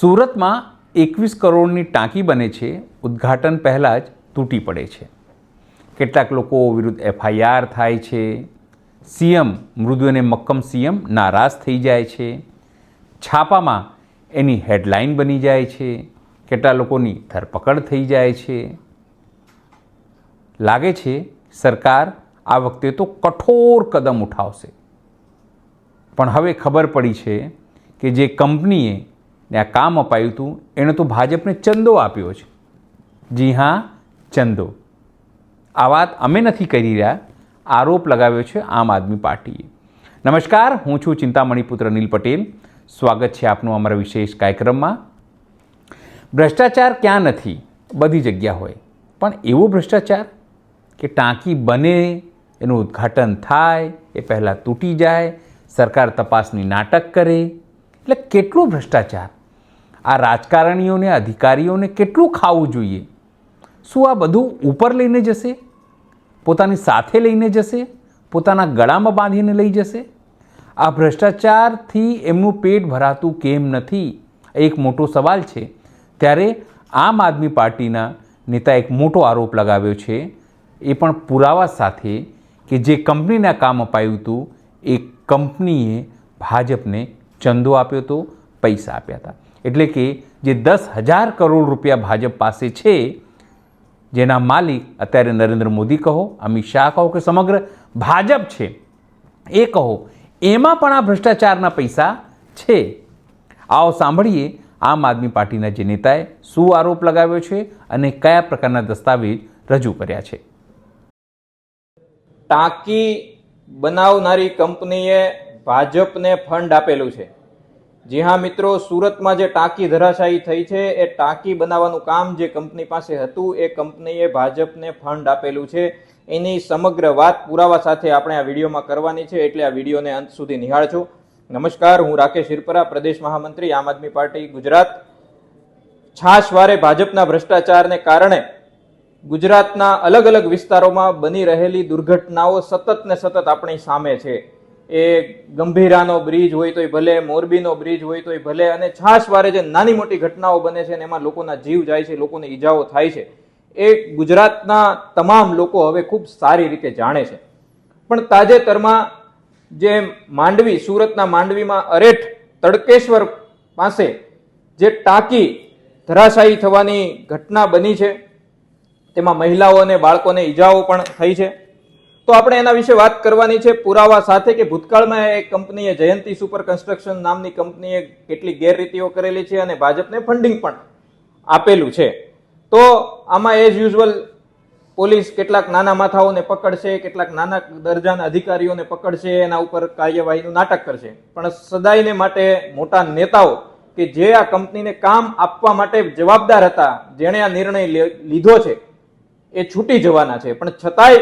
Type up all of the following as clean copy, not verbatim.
સુરતમાં 21 કરોડની ટાંકી બને છે, ઉદ્ઘાટન પહેલાં જ તૂટી પડે છે. કેટલાક લોકો વિરુદ્ધ FIR થાય છે. સીએમ મૃદુ અને મક્કમ સીએમ નારાજ થઈ જાય છે. છાપામાં એની હેડલાઇન બની જાય છે. કેટલા લોકોની ધરપકડ થઈ જાય છે. લાગે છે સરકાર આ વખતે તો કઠોર કદમ ઉઠાવશે. પણ હવે ખબર પડી છે કે જે કંપનીએ ને આ કામ અપાયું હતું એણે તો ભાજપને ચંદો આપ્યો છે. જી હા, ચંદો. આ વાત અમે નથી કરી રહ્યા, આરોપ લગાવ્યો છે આમ આદમી પાર્ટીએ. નમસ્કાર, હું છું ચિંતામણીપુત્ર નીલ પટેલ. સ્વાગત છે આપનું અમારા વિશેષ કાર્યક્રમમાં. ભ્રષ્ટાચાર ક્યાં નથી? બધી જગ્યા હોય. પણ એવો ભ્રષ્ટાચાર કે ટાંકી બને, એનું ઉદ્ઘાટન થાય એ પહેલાં તૂટી જાય, સરકાર તપાસની નાટક કરે. એટલે કેટલો ભ્રષ્ટાચાર! આ રાજકારણીઓને, અધિકારીઓને કેટલું ખાવું જોઈએ? શું આ બધું ઉપર લઈને જશે? પોતાની સાથે લઈને જશે? પોતાના ગળામાં બાંધીને લઈ જશે? આ ભ્રષ્ટાચારથી એમનું પેટ ભરાતું કેમ નથી? એક મોટો સવાલ છે. ત્યારે આમ આદમી પાર્ટીના નેતા એક મોટો આરોપ લગાવ્યો છે, એ પણ પુરાવા સાથે, કે જે કંપનીને કામ અપાયું હતું એ કંપનીએ ભાજપને ચંદો આપ્યો હતો, પૈસા આપ્યા હતા. એટલે કે જે 10,000 કરોડ રૂપિયા ભાજપ પાસે છે, જેના માલિક અત્યારે નરેન્દ્ર મોદી કહો, અમિત શાહ કહો કે સમગ્ર ભાજપ છે, એ કહો, એમાં પણ આ ભ્રષ્ટાચારના પૈસા છે. આવો સાંભળીએ આમ આદમી પાર્ટીના જે નેતાએ શું આરોપ લગાવ્યો છે અને કયા પ્રકારના દસ્તાવેજ રજૂ કર્યા છે. ટાંકી બનાવનારી કંપનીએ ભાજપને ફંડ આપેલું છે. જી હા મિત્રો, સુરતમાં જે ટાંકી ધરાશાયી થઈ છે, એ ટાંકી બનાવવાનું કામ જે કંપની પાસે હતું એ કંપનીએ ભાજપને ફંડ આપેલું છે. એની સમગ્ર વાત પુરાવા સાથે આપણે આ વિડીયોમાં કરવાની છે, એટલે આ વિડીયોને અંત સુધી નિહાળજો. નમસ્કાર, હું રાકેશ હિરપરા, પ્રદેશ મહામંત્રી આમ આદમી પાર્ટી ગુજરાત. છાશવારે ભાજપના ભ્રષ્ટાચારને કારણે ગુજરાતના અલગ અલગ વિસ્તારોમાં બની રહેલી દુર્ઘટનાઓ સતત ને સતત આપણી સામે છે. એ ગંભીરાનો બ્રિજ હોય તોય ભલે, મોરબીનો બ્રિજ હોય તોય ભલે, અને છાશવારે જે નાની મોટી ઘટનાઓ બને છે ને એમાં લોકોના જીવ જાય છે, લોકોને ઈજાઓ થાય છે, એ ગુજરાતના તમામ લોકો હવે ખૂબ સારી રીતે જાણે છે. પણ તાજેતરમાં જે માંડવી, સુરતના માંડવીમાં અરેઠ તડકેશ્વર પાસે જે ટાંકી ધરાશાયી થવાની ઘટના બની છે, તેમાં મહિલાઓ અને બાળકોને ઈજાઓ પણ થઈ છે. તો આપણે એના વિશે વાત કરવાની છે પુરાવા સાથે, કે ભૂતકાળમાં એક કંપનીએ, જયંતી સુપર કન્સ્ટ્રક્શન નામની કંપનીએ કેટલી ગેરરીતિઓ કરેલી છે અને ભાજપને ફંડિંગ પણ આપેલું છે. તો આમાં એઝ યુઝ્યુઅલ પોલીસ કેટલાક નાના માથાઓને પકડશે, કેટલાક નાના દરજાના અધિકારીઓને પકડશે, એના ઉપર કાર્યવાહીનું નાટક કરશે. પણ સદાયને માટે મોટા નેતાઓ કે જે આ કંપનીને કામ આપવા માટે જવાબદાર હતા, જેણે આ નિર્ણય લીધો છે, એ છૂટી જવાના છે. પણ છતાંય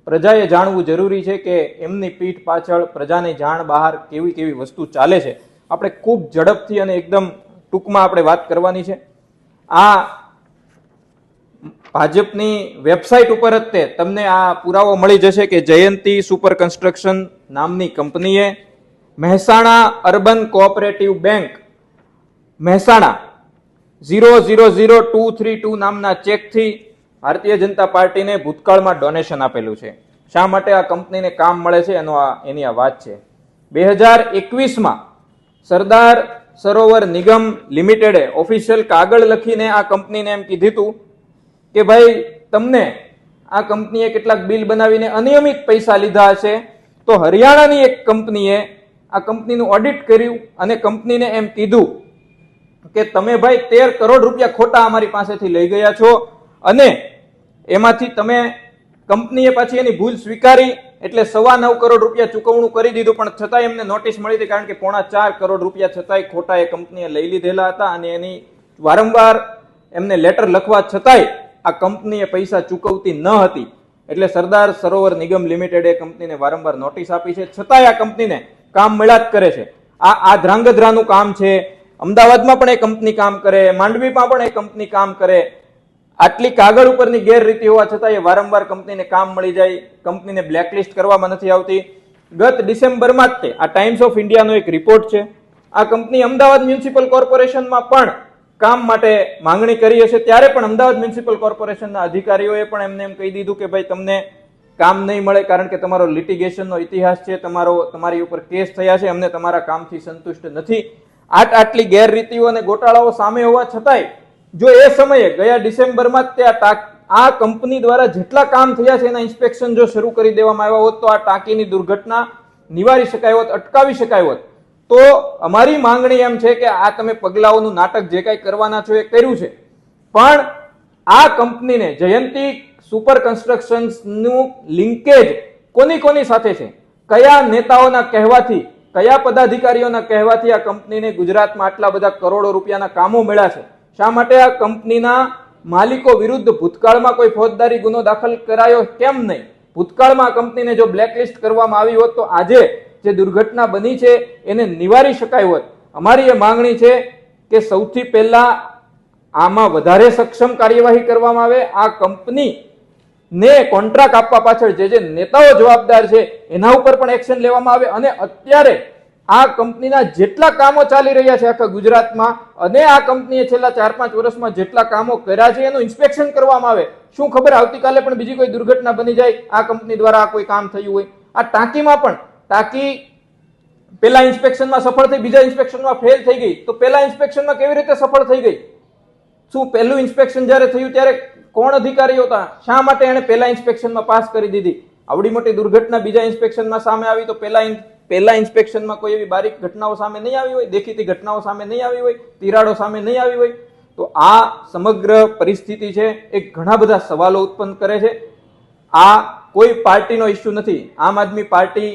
પ્રજાએ જાણવું જરૂરી છે કે એમની પીઠ પાછળ પ્રજાની જાણ બહાર કેવી કેવી વસ્તુ ચાલે છે. આપણે ખૂબ ઝડપથી અને એકદમ ટૂંકમાં આપણે વાત કરવાની છે. આ ભાજપની વેબસાઇટ ઉપર જ તમને આ પુરાવો મળી જશે કે જયંતી સુપર કન્સ્ટ્રક્શન નામની કંપનીએ Mehsana urban cooperative bank Mehsana 000232 નામના ચેકથી ભારતીય જનતા પાર્ટીને ભૂતકાળમાં ડોનેશન આપેલું છે. શા માટે આ કંપનીને કામ મળે છે એની આ વાત છે. 2021માં સરદાર સરોવર નિગમ લિમિટેડે ઓફિશિયલ કાગળ લખીને આ કંપનીને એમ કીધું હતું કે ભાઈ, તમને આ કંપનીએ કેટલાક બિલ બનાવીને અનિયમિત પૈસા લીધા હશે. તો હરિયાણાની એક કંપનીએ આ કંપનીનું ઓડિટ કર્યું અને કંપનીને એમ કીધું કે તમે ભાઈ 13 કરોડ રૂપિયા ખોટા અમારી પાસેથી લઈ ગયા છો, અને એમાંથી તમે, કંપનીએ પાછી એની ભૂલ સ્વીકારી, એટલે 9.25 કરોડ રૂપિયા ચૂકવણું કરી દીધું. પણ છતાંય એમને નોટિસ મળી હતી, કારણ કે 4.5 કરોડ રૂપિયા છતાંય ખોટા એ કંપનીએ લઈ લીધેલા હતા, અને એની વારંવાર એમને લેટર લખવા છતાંય આ કંપનીએ પૈસા ચૂકવતી ન હતી. એટલે સરદાર સરોવર નિગમ લિમિટેડે કંપનીને વારંવાર નોટિસ આપી છે, છતાંય આ કંપનીને કામ મળ્યા જ કરે છે. આ ધ્રાંગધ્રાનું કામ છે. અમદાવાદમાં પણ એ કંપની કામ કરે, માંડવીમાં પણ એ કંપની કામ કરે. આટલી કાગળ ઉપરની ગેરરીતિ હોવા છતાં એ વારંવાર કંપનીને કામ મળી જાય, કંપનીને બ્લેકલિસ્ટ કરવામાં નથી આવતી. ગત ડિસેમ્બરમાં જ આ ટાઈમ્સ ઓફ ઇન્ડિયાનો એક રિપોર્ટ છે, આ કંપની અમદાવાદ મ્યુનિસિપલ કોર્પોરેશનમાં પણ કામ માટે માંગણી કરી હશે, ત્યારે પણ અમદાવાદ મ્યુનિસિપલ કોર્પોરેશનના અધિકારીઓએ પણ એમને એમ કહી દીધું કે ભાઈ તમને કામ નહીં મળે, કારણ કે તમારો લિટિગેશનનો ઇતિહાસ છે, તમારી ઉપર કેસ થયા છે, અમને તમારા કામથી સંતુષ્ટ નથી. આટલી ગેરરીતિઓ અને ગોટાળાઓ સામે હોવા છતાંય જો એ સમયે ગયા ડિસેમ્બરમાં જ આ કંપની દ્વારા જેટલા કામ થયા છે એના ઇન્સ્પેક્શન જો શરૂ કરી દેવામાં આવ્યા હોત તો આ ટાંકીની દુર્ઘટના નિવારી શકાય હોત, અટકાવી શકાય હોત. તો અમારી માંગણી એમ છે કે આ તમે પગલાઓનું નાટક જે કાંઈ કરવાના છો એ કર્યું છે, પણ આ કંપનીને જયંતી સુપર કન્સ્ટ્રક્શન્સનું લિંકેજ કોની સાથે છે, કયા નેતાઓના કહેવાથી, કયા પદાધિકારીઓના કહેવાથી આ કંપનીને ગુજરાતમાં આટલા બધા કરોડો રૂપિયાના કામો મળ્યા છે, શા માટે આ કંપનીના માલિકો વિરુદ્ધ ભૂતકાળમાં કોઈ ફોજદારી ગુનો દાખલ કરાયો કેમ નહીં? ભૂતકાળમાં આ કંપનીને જો બ્લેકલિસ્ટ કરવામાં આવી હોત તો આજે જે દુર્ઘટના બની છે એને નિવારી શકાય હોત. અમારી એ માંગણી છે કે સૌથી પહેલા આમાં વધારે સક્ષમ કાર્યવાહી કરવામાં આવે, આ કંપની ને કોન્ટ્રાક્ટ આપવા પાછળ જે નેતાઓ જવાબદાર છે એના ઉપર પણ એક્શન લેવામાં આવે, અને અત્યારે આ કંપનીના જેટલા કામો ચાલી રહ્યા છે આખા ગુજરાતમાં અને આ કંપનીએ છેલ્લા 4-5 વર્ષમાં જેટલા કામો કર્યા છે એનું ઇન્સ્પેક્શન કરવામાં આવે. શું ખબર આવતીકાલે પણ બીજી કોઈ દુર્ઘટના બની જાય, આ કંપની દ્વારા કોઈ કામ થયું હોય. આ ટાંકીમાં પણ ટાંકી પેલા ઇન્સ્પેક્શનમાં સફળ થઈ, બીજા ઇન્સ્પેક્શનમાં ફેલ થઈ ગઈ, તો પેલા ઇન્સ્પેક્શનમાં કેવી રીતે સફળ થઈ ગઈ? શું પહેલું ઇન્સ્પેક્શન જ્યારે થયું ત્યારે કોણ અધિકારીઓ હતા? શા માટે એને પહેલા ઇન્સ્પેક્શનમાં પાસ કરી દીધી? આવડી મોટી દુર્ઘટના બીજા ઇન્સ્પેક્શનમાં સામે આવી તો પહેલા ઇન્સ્પેક્શનમાં કોઈ એવી બારીક ઘટનાઓ સામે નહીં આવી હોય, દેખીતી ઘટનાઓ સામે નહીં આવી હોય, તિરાડો સામે નહીં આવી હોય? તો આ સમગ્ર પરિસ્થિતિ છે એ ઘણા બધા સવાલો ઉત્પન્ન કરે છે. આ કોઈ પાર્ટીનો ઇસ્યુ નથી. આમ આદમી પાર્ટી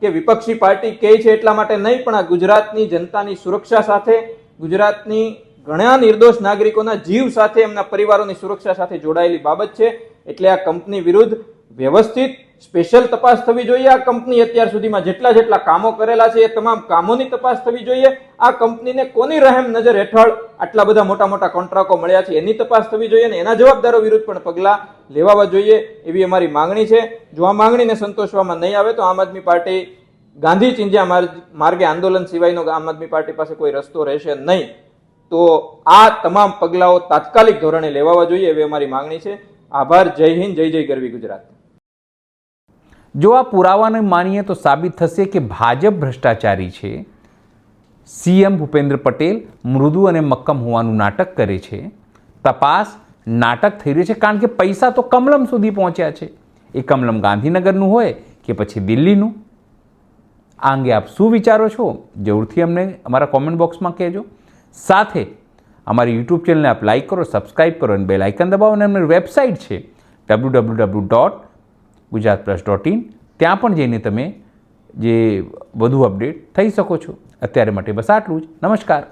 કે વિપક્ષી પાર્ટી કહે છે એટલા માટે નહીં, પણ આ ગુજરાતની જનતાની સુરક્ષા સાથે, ગુજરાતની ઘણા નિર્દોષ નાગરિકોના જીવ સાથે, એમના પરિવારોની સુરક્ષા સાથે જોડાયેલી બાબત છે. એટલે આ કંપની વિરુદ્ધ વ્યવસ્થિત સ્પેશિયલ તપાસ થવી જોઈએ. આ કંપની અત્યાર સુધીમાં જેટલા કામો કરેલા છે એ તમામ કામોની તપાસ થવી જોઈએ. આ કંપનીને કોની રહેમ નજર હેઠળ આટલા બધા મોટા કોન્ટ્રાક્ટો મળ્યા છે એની તપાસ થવી જોઈએ અને એના જવાબદારો વિરુદ્ધ પણ પગલાં લેવાવા જોઈએ, એવી અમારી માંગણી છે. જો આ માંગણીને સંતોષવામાં નહીં આવે તો આમ આદમી પાર્ટી ગાંધી ચિંધ્યા માર્ગે આંદોલન સિવાયનો આમ આદમી પાર્ટી પાસે કોઈ રસ્તો રહેશે નહીં. તો આ તમામ પગલાઓ તાત્કાલિક ધોરણે લેવાવા જોઈએ એવી અમારી માંગણી છે. આભાર. જય હિન્દ, જય ગરવી ગુજરાત. જો આ પુરાવાને માનીએ તો સાબિત થશે કે ભાજપ ભ્રષ્ટાચારી છે. સીએમ ભૂપેન્દ્ર પટેલ મૃદુ અને મક્કમ હોવાનું નાટક કરે છે. તપાસ નાટક થઈ રહ્યું છે કારણ કે પૈસા તો કમલમ સુધી પહોંચ્યા છે. એ કમલમ ગાંધીનગરનું હોય કે પછી દિલ્હીનું. આ અંગે આપ શું વિચારો છો જરૂરથી અમને અમારા કોમેન્ટ બોક્સમાં કહેજો. સાથે અમારી યુટ્યુબ ચેનલને આપ લાઈક કરો, સબસ્ક્રાઈબ કરો અને બેલ આઇકન દબાવો. અને અમારી વેબસાઇટ છે www.gujaratpress.in. ત્યાં પણ જઈને તમે જે વધુ અપડેટ થઈ શકો છો. અત્યારે માટે બસ આટલું જ. નમસ્કાર.